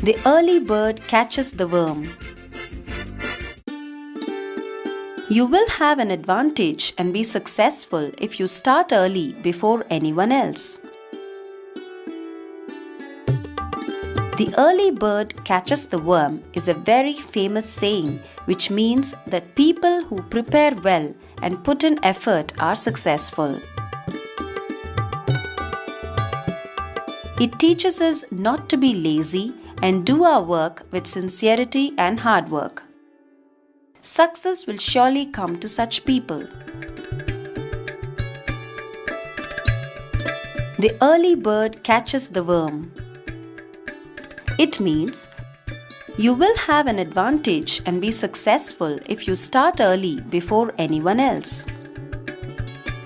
The early bird catches the worm. You will have an advantage and be successful if you start early before anyone else. The early bird catches the worm is a very famous saying which means that people who prepare well and put in effort are successful. It teaches us not to be lazy and do our work with sincerity and hard work. Success will surely come to such people. The early bird catches the worm. It means you will have an advantage and be successful if you start early before anyone else.